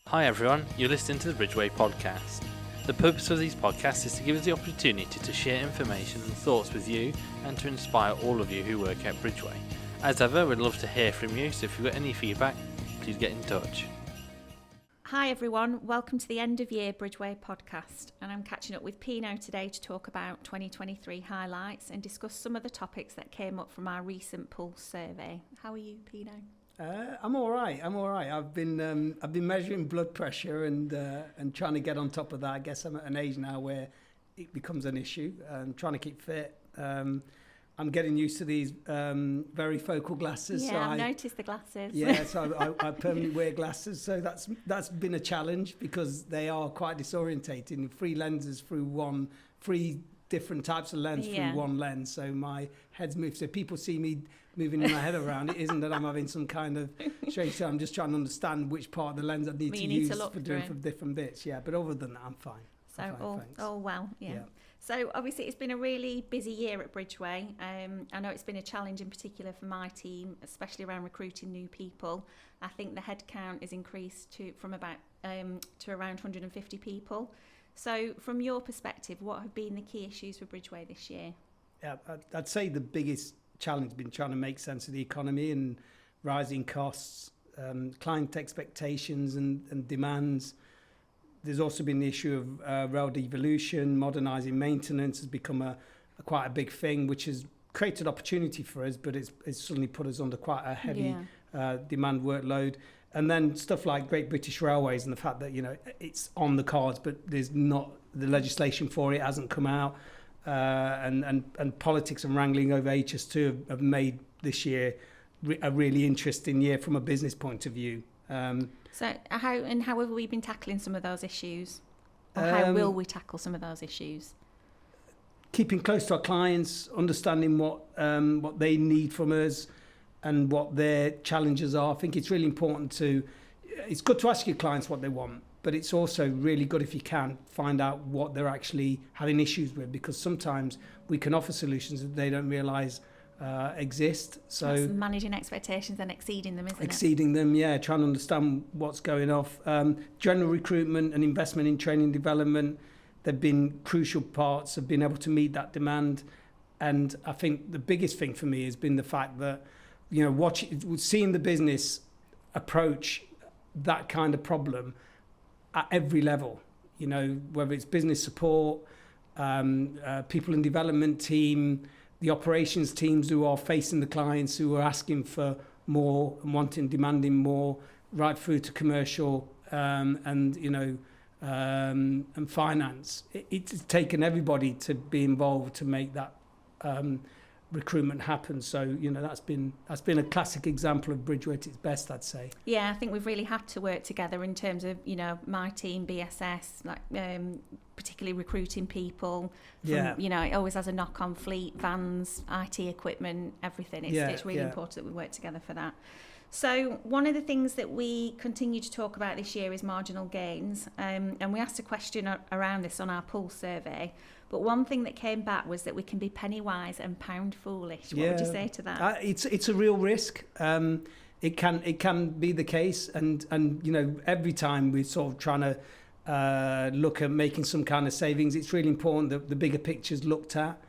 Hi everyone, you're listening to the Bridgeway podcast. The purpose of these podcasts is to give us the opportunity to share information and thoughts with you and to inspire all of you who work at Bridgeway. As ever, we'd love to hear from you, so if you've got any feedback, please get in touch. Hi everyone, welcome to the end of year Bridgeway podcast, and I'm catching up with Pino today to talk about 2023 highlights and discuss some of the topics that came up from our recent pulse survey. How are you, Pino? I'm all right. I've been measuring blood pressure and trying to get on top of that. I guess I'm at an age now where it becomes an issue. I'm trying to keep fit. I'm getting used to these very focal glasses. Yeah, I've noticed the glasses. Yeah, so I permanently wear glasses. So that's been a challenge because they are quite disorientating. Three lenses through three different types of lens through one lens. So my head's moved. So people see me moving my head around. It isn't that I'm having some kind of strange. So I'm just trying to understand which part of the lens I need to use for different bits. Yeah, but other than that, I'm fine. So all well, yeah. So obviously it's been a really busy year at Bridgeway. I know it's been a challenge in particular for my team, especially around recruiting new people. I think the headcount is increased from about to around 150 people. So from your perspective, what have been the key issues for Bridgeway this year? Yeah, I'd say the biggest challenge has been trying to make sense of the economy and rising costs, client expectations and demands. There's also been the issue of rail devolution, modernising maintenance has become quite a big thing, which has created opportunity for us, but it's suddenly put us under quite a heavy demand workload. And then stuff like Great British Railways and the fact that, it's on the cards, but there's not the legislation for it hasn't come out. And politics and wrangling over HS2 have made this year a really interesting year from a business point of view. So how have we been tackling some of those issues? Or how will we tackle some of those issues? Keeping close to our clients, understanding what they need from us and what their challenges are. I think it's really important it's good to ask your clients what they want, but it's also really good if you can find out what they're actually having issues with, because sometimes we can offer solutions that they don't realise exist. So that's managing expectations and exceeding them, isn't it? Exceeding them, yeah, trying to understand what's going off. General recruitment and investment in training development, they've been crucial parts of being able to meet that demand. And I think the biggest thing for me has been the fact that, seeing the business approach that kind of problem at every level, whether it's business support, people in development team, the operations teams who are facing the clients who are asking for more and demanding more, right through to commercial and finance. It's taken everybody to be involved to make that recruitment happen. So that's been a classic example of Bridgeway at its best, I'd say. Yeah, I think we've really had to work together in terms of my team, BSS, particularly recruiting people. It always has a knock on fleet, vans, IT equipment, everything. It's really important that we work together for that. So one of the things that we continue to talk about this year is marginal gains, and we asked a question around this on our pulse survey. But one thing that came back was that we can be penny wise and pound foolish. What would you say to that? It's a real risk. It can be the case, and every time we're sort of trying to look at making some kind of savings, it's really important that the bigger picture's looked at.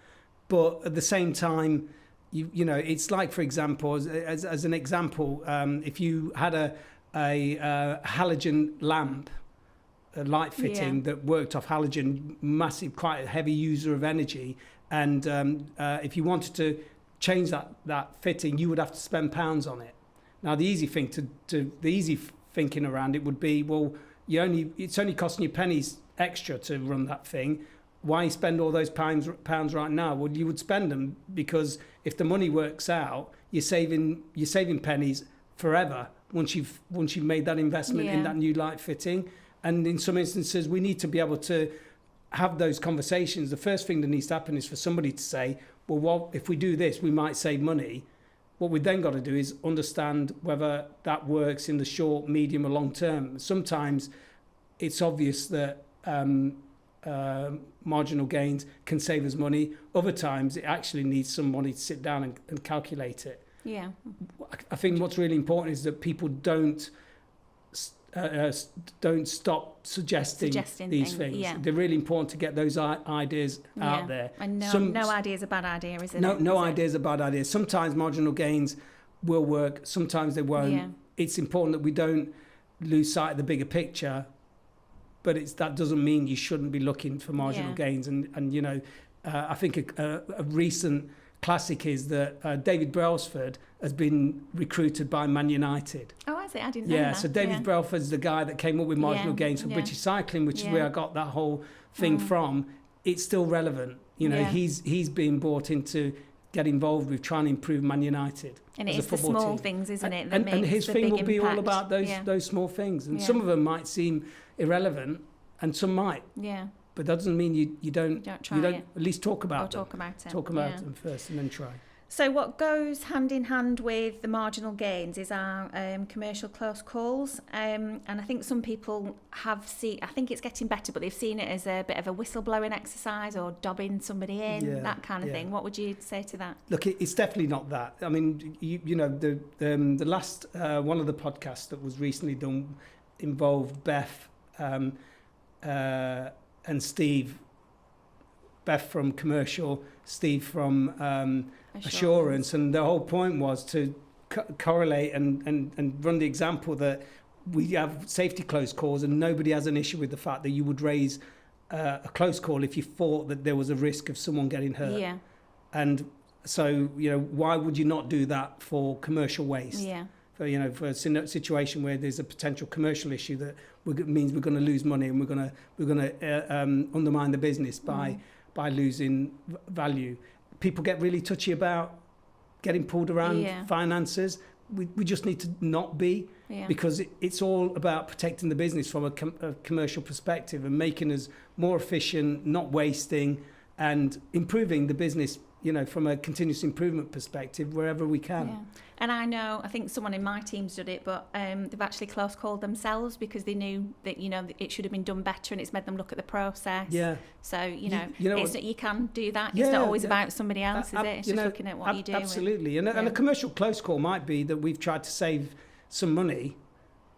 But at the same time, it's like, for example, as an example, if you had a halogen lamp, a light fitting that worked off halogen, massive, quite a heavy user of energy, and if you wanted to change that fitting, you would have to spend pounds on it. Now, the easy thinking around it would be, well, it's only costing you pennies extra to run that thing. Why spend all those pounds right now? Well, you would spend them because if the money works out, you're saving pennies forever once you've made that investment in that new light fitting. And in some instances, we need to be able to have those conversations. The first thing that needs to happen is for somebody to say, well, if we do this, we might save money. What we've then got to do is understand whether that works in the short, medium or long term. Sometimes it's obvious that marginal gains can save us money. Other times it actually needs somebody to sit down and calculate it. Yeah. I think what's really important is that people don't don't stop suggesting these things. Yeah. They're really important to get those ideas out there. And no idea is a bad idea, is it? No idea is a bad idea. Sometimes marginal gains will work, sometimes they won't. Yeah. It's important that we don't lose sight of the bigger picture, but that doesn't mean you shouldn't be looking for marginal gains. And you know, I think a recent classic is that David Brailsford has been recruited by Man United. Oh, has it? I didn't know that. Yeah, so David Brailsford's the guy that came up with marginal gains for British cycling, which is where I got that whole thing from. It's still relevant. You know, he's being brought in to get involved with trying to improve Man United. And it is the small things, isn't it? And his thing will be all about those small things. And some of them might seem irrelevant, and some might. Yeah. But that doesn't mean you don't at least talk about them. Talk about them first and then try. So what goes hand in hand with the marginal gains is our commercial close calls. And I think some people have seen, I think it's getting better, but they've seen it as a bit of a whistleblowing exercise or dobbing somebody in, that kind of thing. What would you say to that? Look, it's definitely not that. I mean, you know, the last one of the podcasts that was recently done involved Beth and Steve. Beth from commercial, Steve from assurance, and the whole point was to correlate and run the example that we have safety close calls and nobody has an issue with the fact that you would raise a close call if you thought that there was a risk of someone getting hurt. Yeah. And so, you know, why would you not do that for commercial waste? Yeah. For, you know, for a situation where there's a potential commercial issue that means we're going to lose money and we're going to undermine the business by losing value. People get really touchy about getting pulled around finances. We just need to not be, because it's all about protecting the business from a commercial perspective and making us more efficient, not wasting, and improving the business, you know, from a continuous improvement perspective wherever we can. Yeah. And I think someone in my team's done it, but they've actually close called themselves because they knew that, you know, it should have been done better, and it's made them look at the process. Yeah. So, you know you can do that. It's not always about somebody else, is it? It's just looking at what you do. Absolutely. And a commercial close call might be that we've tried to save some money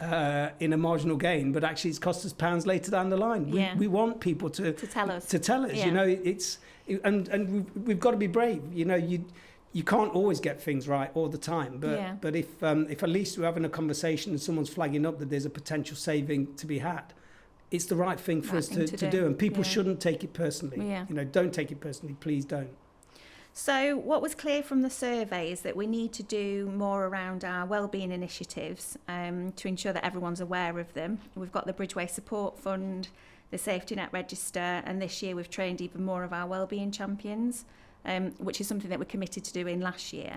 in a marginal gain, but actually it's cost us pounds later down the line. We want people to tell us. You know, and we've got to be brave. You know, you can't always get things right all the time, but if at least we're having a conversation and someone's flagging up that there's a potential saving to be had, it's the right thing for us to do. And people shouldn't take it personally. You know, don't take it personally. Please don't. So what was clear from the survey is that we need to do more around our wellbeing initiatives to ensure that everyone's aware of them. We've got the Bridgeway Support Fund, the Safety Net Register, and this year we've trained even more of our wellbeing champions, which is something that we're committed to doing last year.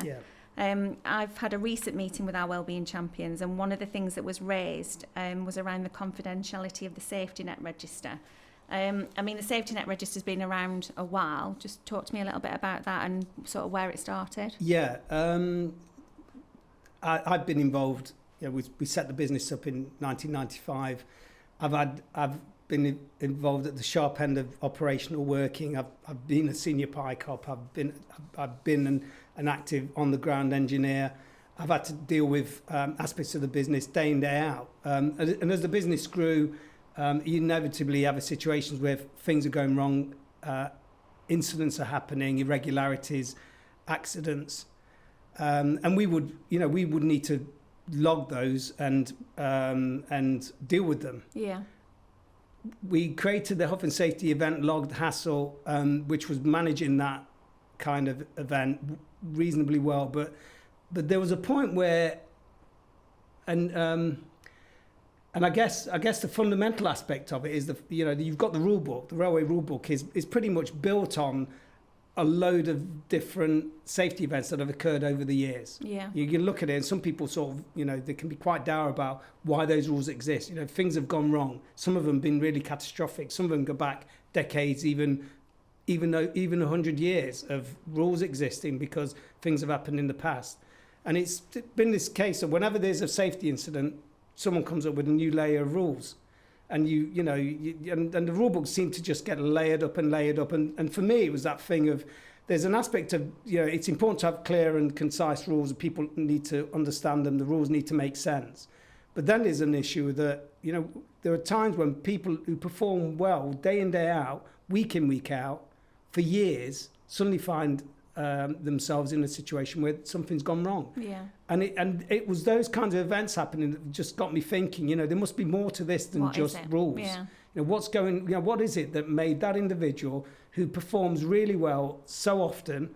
I've had a recent meeting with our wellbeing champions, and one of the things that was raised was around the confidentiality of the Safety Net Register. I mean, the Safety Net Register's been around a while. Just talk to me a little bit about that and sort of where it started. Yeah, I've been involved. You know, we set the business up in 1995. I've been involved at the sharp end of operational working. I've been a senior PICOP. I've been an active on the ground engineer. I've had to deal with aspects of the business day in, day out. And as the business grew, you inevitably have situations where things are going wrong, incidents are happening, irregularities, accidents, and we would need to log those and deal with them. Yeah. We created the health and safety event logged hassle, which was managing that kind of event reasonably well, but there was a point where, and I guess the fundamental aspect of it is you've got the rule book. The railway rule book is pretty much built on a load of different safety events that have occurred over the years. Yeah. You can look at it, and some people sort of, they can be quite dour about why those rules exist. Things have gone wrong. Some of them have been really catastrophic. Some of them go back decades, even 100 years of rules existing because things have happened in the past. And it's been this case of whenever there's a safety incident, someone comes up with a new layer of rules. And and the rule books seem to just get layered up. And for me, it was that thing of, there's an aspect of, it's important to have clear and concise rules, and people need to understand them. The rules need to make sense. But then there's an issue that, there are times when people who perform well day in, day out, week in, week out, for years, suddenly find themselves in a situation where something's gone wrong. Yeah. And it was those kinds of events happening that just got me thinking, there must be more to this than just rules. Yeah. What is it that made that individual who performs really well so often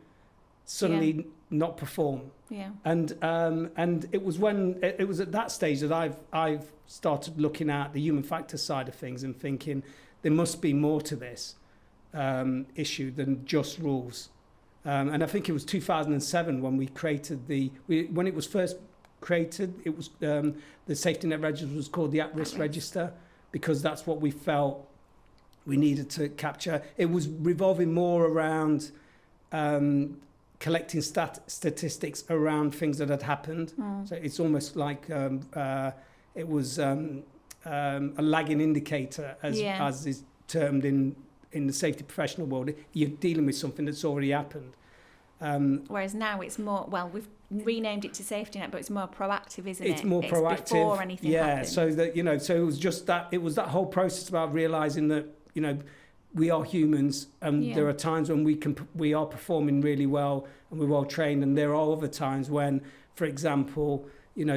suddenly not perform? Yeah. And it was at that stage that I've started looking at the human factor side of things and thinking there must be more to this issue than just rules. And I think it was 2007 when we created when it was first created, it was the safety net register was called the at-risk register, because that's what we felt we needed to capture. It was revolving more around collecting statistics around things that had happened. So it's almost like it was a lagging indicator, as is termed in the safety professional world. You're dealing with something that's already happened. Whereas now it's more, we've renamed it to safety net, but it's more proactive, isn't it? It's more proactive. Before anything happens. So that, so it was just that, it was that whole process about realising that, we are humans, and there are times when we are performing really well and we're well trained, and there are other times when, for example,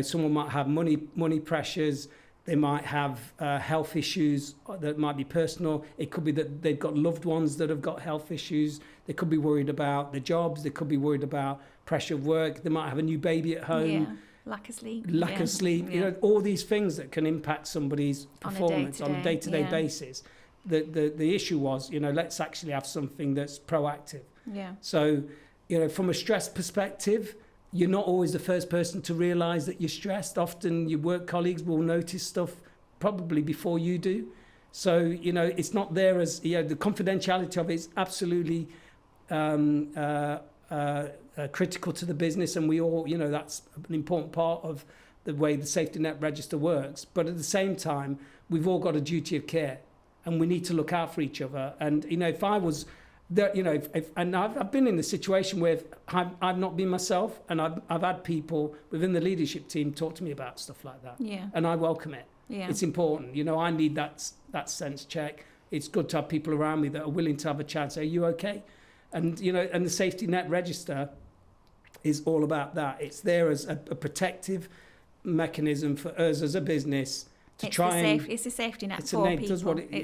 someone might have money pressures, they might have health issues that might be personal. It could be that they've got loved ones that have got health issues. They could be worried about their jobs. They could be worried about pressure of work. They might have a new baby at home. Yeah. Lack of sleep. Yeah. All these things that can impact somebody's performance on a day-to-day basis. The issue was, let's actually have something that's proactive. Yeah. So, from a stress perspective, you're not always the first person to realise that you're stressed. Often your work colleagues will notice stuff probably before you do. So, it's not there as, the confidentiality of it is absolutely critical to the business. And we all, that's an important part of the way the safety net register works. But at the same time, we've all got a duty of care, and we need to look out for each other. And, if I was there, and I've been in the situation where I've not been myself, and I've had people within the leadership team talk to me about stuff like that. Yeah. And I welcome it. Yeah. It's important. I need that sense check. It's good to have people around me that are willing to have a chat, say, are you okay? And, and the safety net register is all about that. It's there as a protective mechanism for us as a business to it's a safety net for people. It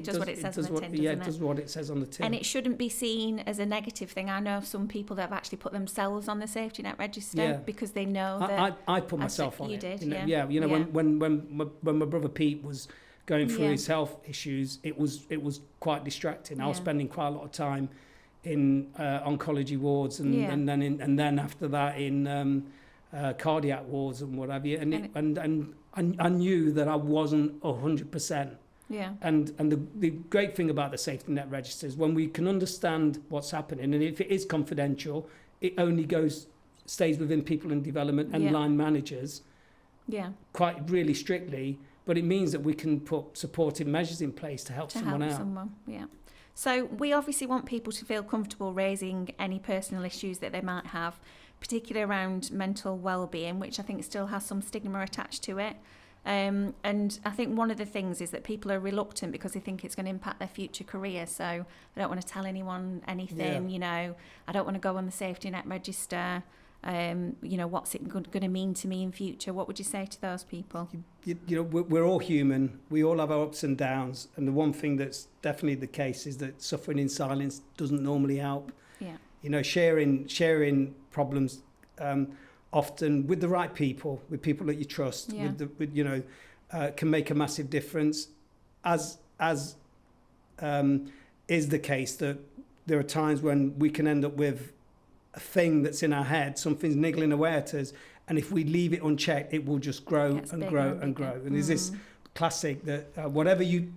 does what it says on the tin, doesn't it? It does what it says on the tin. And it shouldn't be seen as a negative thing. I know of some people that have actually put themselves on the safety net register because they know that. I put myself on it. You did, When my brother Pete was going through his health issues, it was quite distracting. I was spending quite a lot of time in oncology wards, and then after that in cardiac wards and what have you, and I knew that I wasn't 100%. Yeah. And the great thing about the safety net register is when we can understand what's happening, and if it is confidential, it only stays within people in development and line managers. Yeah. Quite really strictly, but it means that we can put supportive measures in place to help someone out. Yeah. So we obviously want people to feel comfortable raising any personal issues that they might have, particularly around mental well-being, which I think still has some stigma attached to it. And I think one of the things is that people are reluctant because they think it's going to impact their future career. So I don't want to tell anyone anything, I don't want to go on the safety net register. What's it going to mean to me in future? What would you say to those people? We're all human. We all have our ups and downs. And the one thing that's definitely the case is that suffering in silence doesn't normally help. Yeah. Sharing problems often with the right people, with people that you trust, can make a massive difference. As is the case that there are times when we can end up with a thing that's in our head, something's niggling away at us, and if we leave it unchecked, it will just grow and grow and grow. And there's this classic that whatever you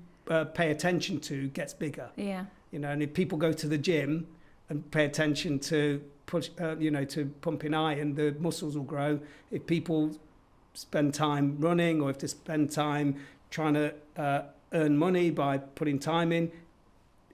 pay attention to gets bigger. Yeah. And if people go to the gym and pay attention to to pumping iron, the muscles will grow. If people spend time running, or if they spend time trying to earn money by putting time in,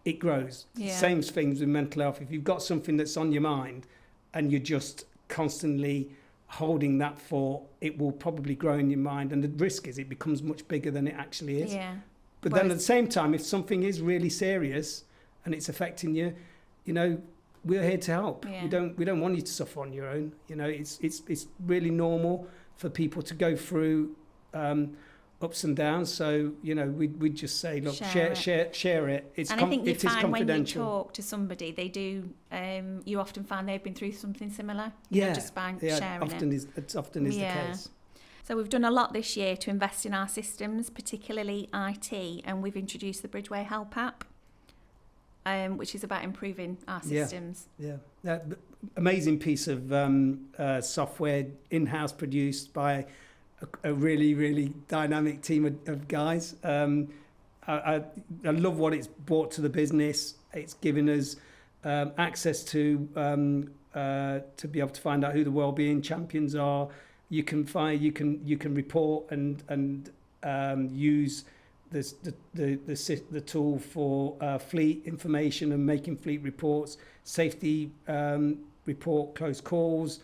it grows. Yeah. Same things with mental health. If you've got something that's on your mind and you're just constantly holding that thought, it will probably grow in your mind, and the risk is it becomes much bigger than it actually is. Yeah. But then at the same time, if something is really serious and it's affecting you, you know, we're here to help. Yeah. We don't want you to suffer on your own. You know, it's really normal for people to go through ups and downs. So, you know, we'd just say, look, share it. And I think you find when you confidential. talk to somebody, they do. You often find they've been through something similar. Yeah, just by sharing it often is the case. So we've done a lot this year to invest in our systems, particularly IT, and we've introduced the Bridgeway Help app, which is about improving our systems. Yeah. Amazing piece of software, in-house produced by a really, really dynamic team of guys. I love what it's brought to the business. It's given us access to be able to find out who the wellbeing champions are. You can report and use the tool for fleet information and making fleet reports, safety report, close calls,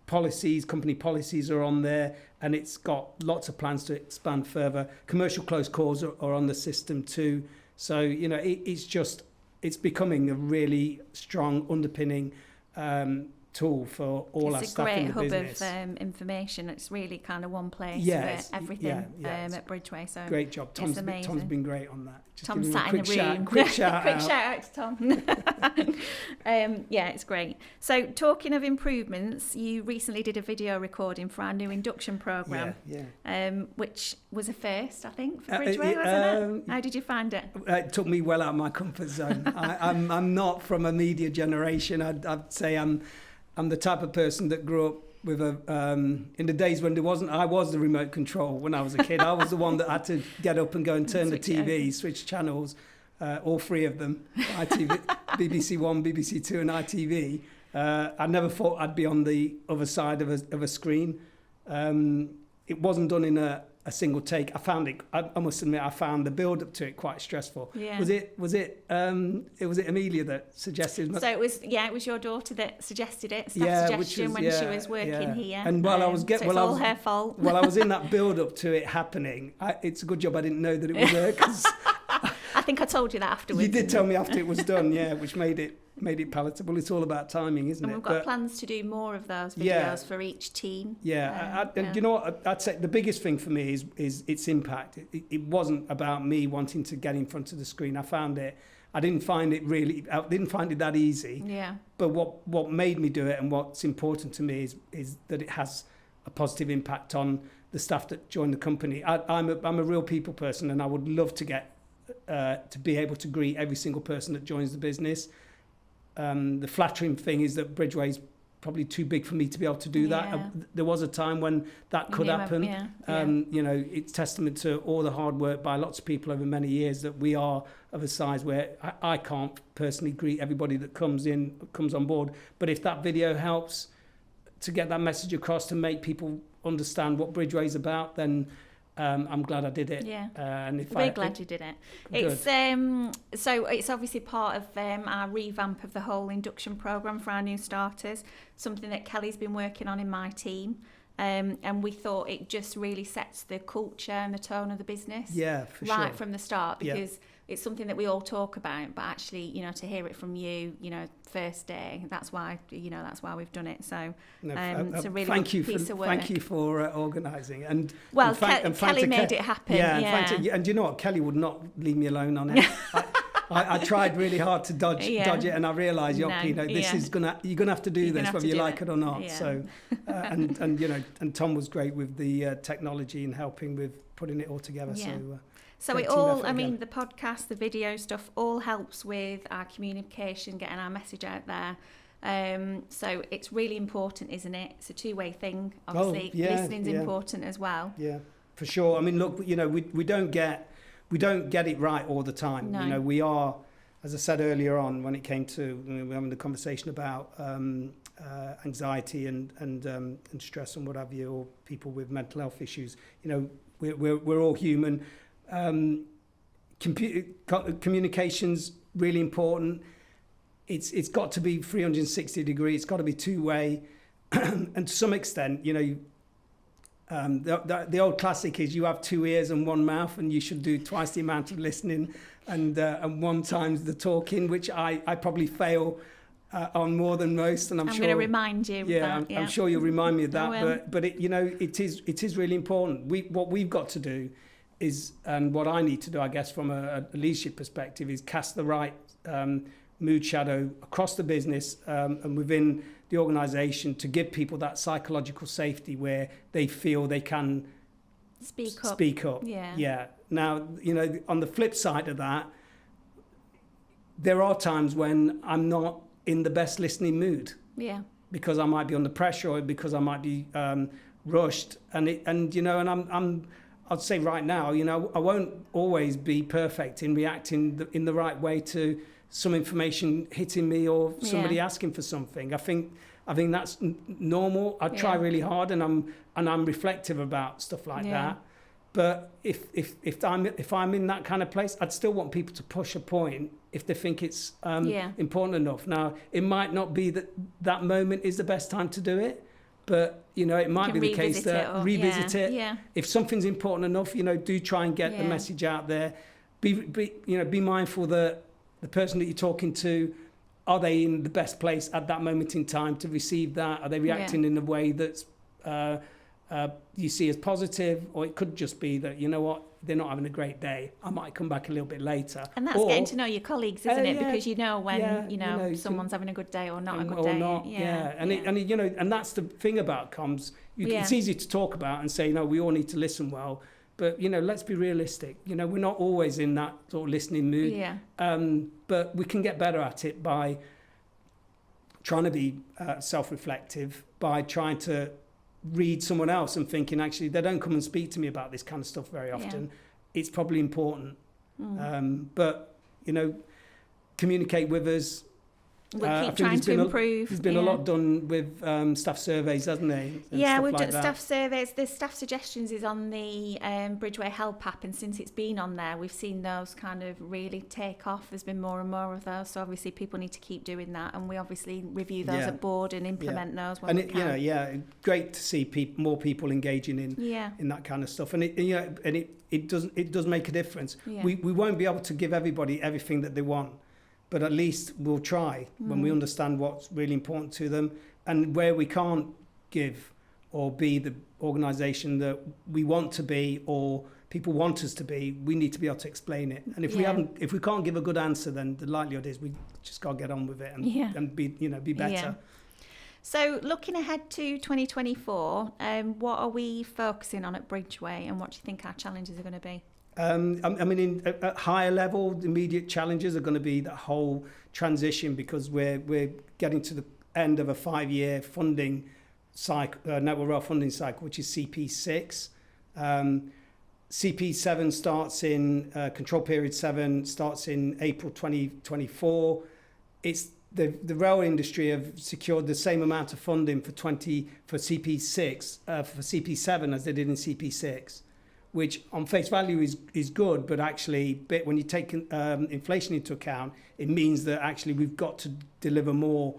policies, company policies are on there, and it's got lots of plans to expand further. Commercial close calls are on the system too. So, you know, it's becoming a really strong underpinning tool for all our staff in the business. It's a great hub of information. It's really kind of one place for everything at Bridgeway. So great job. Tom's been great on that. Just Tom sat in the room. Quick shout quick shout out to Tom. It's great. So talking of improvements, you recently did a video recording for our new induction programme, which was a first, I think, for Bridgeway, wasn't it? How did you find it? It took me well out of my comfort zone. I'm not from a media generation. I'd say I'm the type of person that grew up with in the days when I was the remote control when I was a kid. I was the one that had to get up and go and turn the TV, switch channels, all three of them, ITV, BBC One, BBC Two and ITV. I never thought I'd be on the other side of a screen. It wasn't done in a single take. I found it. I must admit, I found the build up to it quite stressful. Yeah. Was it Amelia that suggested? So it was your daughter that suggested it. Suggestion when she was working here. And while I was her fault. While I was in that build up to it happening, it's a good job I didn't know that it was her, because I think I told you that afterwards. You did tell me after it was done, which made it palatable. It's all about timing, isn't it? And we've got plans to do more of those videos for each team. And you know what? I'd say the biggest thing for me is its impact. It wasn't about me wanting to get in front of the screen. I didn't find it that easy. Yeah. But what made me do it, and what's important to me is that it has a positive impact on the staff that join the company. I'm a real people person, and I would love to get to be able to greet every single person that joins the business. The flattering thing is that Bridgeway's probably too big for me to be able to do that. There was a time when that could happen. You know, it's testament to all the hard work by lots of people over many years that we are of a size where I can't personally greet everybody that comes on board. But if that video helps to get that message across, to make people understand what Bridgeway's about, then I'm glad I did it. And we're glad you did it. It's so it's obviously part of our revamp of the whole induction programme for our new starters, something that Kelly's been working on in my team. And we thought it just really sets the culture and the tone of the business right from the start, because it's something that we all talk about, but actually, you know, to hear it from you, you know, first day, that's why we've done it. So it's a really good piece of work. Thank you for organising. Kelly made it happen. And you know what? Kelly would not leave me alone on it. I tried really hard to dodge it, and I realised, Pino, you're gonna have to do this whether you like it or not. Yeah. So, and you know, and Tom was great with the technology and helping with putting it all together. Yeah. So it all, I mean, the podcast, the video stuff, all helps with our communication, getting our message out there. So it's really important, isn't it? It's a two-way thing. Obviously, listening's important as well. Yeah, for sure. I mean, look, you know, we don't get it right all the time. No. You know, we are, as I said earlier on, when it came to we were having the conversation about anxiety and stress and what have you, or people with mental health issues. You know, we're all human. Communication's really important. It's got to be 360 degree. It's got to be two-way. and to some extent, the old classic is you have 2 ears and 1 mouth, and you should do twice the amount of listening and 1 times the talking, which I probably fail on more than most. And I'm sure going to remind you. Yeah, that, I'm sure you'll remind me of that. But it is really important. What we've got to do is, and what I need to do, I guess, from a leadership perspective, is cast the right mood shadow across the business and within the organisation to give people that psychological safety where they feel they can speak up. Yeah. Now, on the flip side of that, there are times when I'm not in the best listening mood. Yeah. Because I might be under pressure, or because I might be rushed, I'd say right now, I won't always be perfect in reacting in the right way to some information hitting me or somebody asking for something. I think that's normal. I try really hard, and I'm reflective about stuff like that. But if I'm in that kind of place, I'd still want people to push a point if they think it's important enough. Now, it might not be that moment is the best time to do it, but it might be the case that revisit it. Yeah. If something's important enough, do try and get the message out there. Be mindful that the person that you're talking to, are they in the best place at that moment in time to receive that? Are they reacting in a way that's you see as positive? Or it could just be that, they're not having a great day. I might come back a little bit later. And that's getting to know your colleagues, isn't it? Because when someone's having a good day or not a good day. Not. And that's the thing about comms. It's easy to talk about and say, we all need to listen well. But, let's be realistic. We're not always in that sort of listening mood. Yeah. But we can get better at it by trying to be self-reflective, by trying to read someone else and thinking, actually, they don't come and speak to me about this kind of stuff very often. Yeah. It's probably important. But, communicate with us. We'll keep trying to improve. There's been a lot done with staff surveys, hasn't there? We've done staff surveys. The staff suggestions is on the Bridgeway Help app, and since it's been on there, we've seen those kind of really take off. There's been more and more of those, so obviously people need to keep doing that, and we obviously review those at board and implement those when we can. Great to see more people engaging in that kind of stuff, and it does make a difference. Yeah. We won't be able to give everybody everything that they want. But at least we'll try when we understand what's really important to them, and where we can't give or be the organisation that we want to be or people want us to be, we need to be able to explain it. And if we can't give a good answer, then the likelihood is we just got to get on with it and be better. Yeah. So looking ahead to 2024, what are we focusing on at Bridgeway, and what do you think our challenges are going to be? At higher level, the immediate challenges are going to be that whole transition, because we're getting to the end of a 5-year funding cycle, network rail funding cycle, which is CP6. CP7 starts in control period 7 starts in April 2024. It's the rail industry have secured the same amount of funding for CP6 for CP7 as they did in CP6. Which on face value is good, but actually, when you take inflation into account, it means that actually we've got to deliver more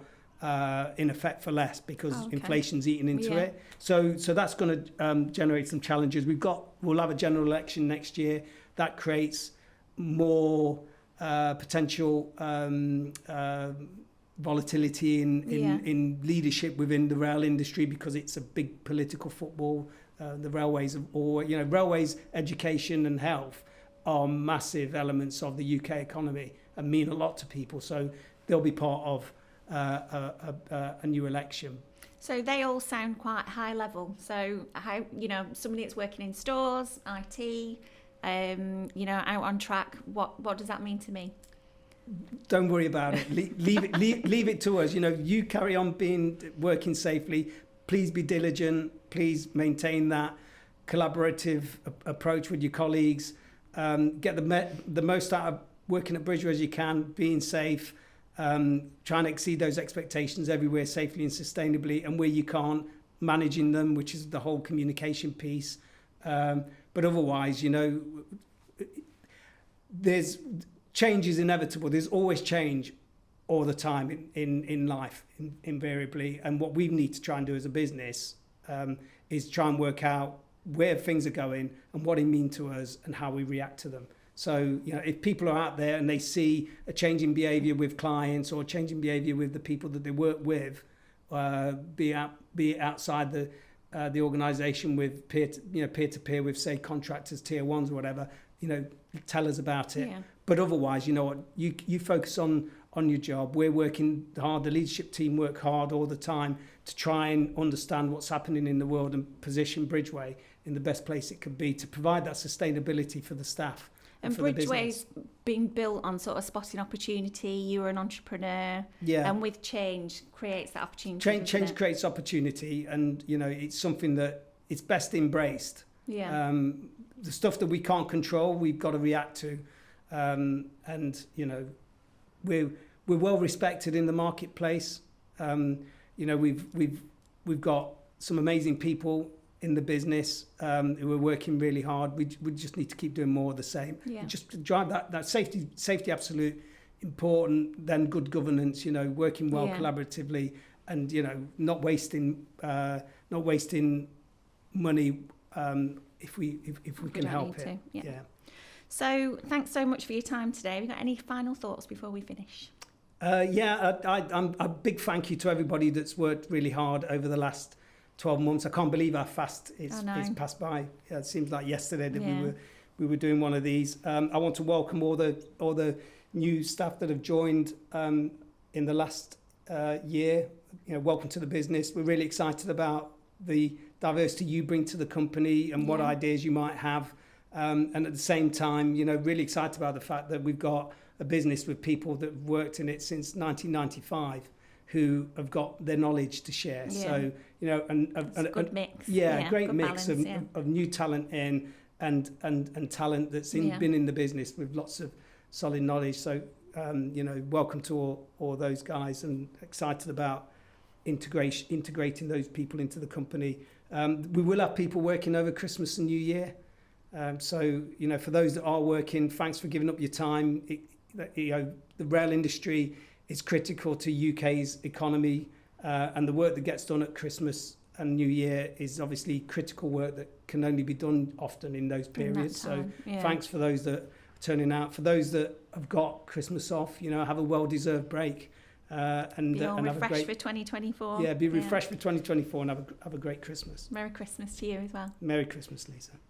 in effect for less, because inflation's eating into it. So that's going to generate some challenges. We'll have a general election next year. That creates more potential volatility in leadership within the rail industry, because it's a big political football. The railways, railways, education and health are massive elements of the UK economy and mean a lot to people. So they'll be part of a new election. So they all sound quite high level. So how, somebody that's working in stores, IT, out on track, what does that mean to me? Don't worry about it. Leave it to us. You carry on working safely. Please be diligent. Please maintain that collaborative approach with your colleagues. Get the most out of working at Bridgeway as you can, being safe, trying to exceed those expectations everywhere safely and sustainably, and where you can't, managing them, which is the whole communication piece. But otherwise, there's change is inevitable. There's always change. all the time in life, invariably. And what we need to try and do as a business is try and work out where things are going and what it means to us and how we react to them. So, if people are out there and they see a change in behaviour with clients or a change in behaviour with the people that they work with, be it outside the organisation with peer to peer with, say, contractors, tier ones or whatever, tell us about it. Yeah. But otherwise, you focus on your job. We're working hard. The leadership team work hard all the time to try and understand what's happening in the world and position Bridgeway in the best place it could be to provide that sustainability for the staff. And Bridgeway's been built on sort of spotting opportunity. You're an entrepreneur, and with change creates that opportunity. Change creates opportunity, and it's something that it's best embraced. Yeah. The stuff that we can't control, we've got to react to, and we're well respected in the marketplace. We've got some amazing people in the business who are working really hard. We just need to keep doing more of the same. Yeah. Just to drive that safety absolute important, then good governance, working well collaboratively, and not wasting money if we can help it. Yeah. So thanks so much for your time today. Have you got any final thoughts before we finish? I'm a big thank you to everybody that's worked really hard over the last 12 months. I can't believe how fast it's passed by. It seems like yesterday that we were doing one of these. I want to welcome all the new staff that have joined in the last year. Welcome to the business. We're really excited about the diversity you bring to the company and what ideas you might have. And at the same time, really excited about the fact that we've got a business with people that have worked in it since 1995 who have got their knowledge to share. So, a good mix. Great mix balance, of new talent in and talent that's been in the business with lots of solid knowledge. So, welcome to all those guys, and excited about integrating those people into the company. We will have people working over Christmas and New Year. So, for those that are working, thanks for giving up your time. The rail industry is critical to UK's economy, and the work that gets done at Christmas and New Year is obviously critical work that can only be done often in those periods. So thanks for those that are turning out. For those that have got Christmas off, have a well-deserved break. And be all and refreshed have a great, for 2024. Yeah, be refreshed for 2024 and have a great Christmas. Merry Christmas to you as well. Merry Christmas, Lisa.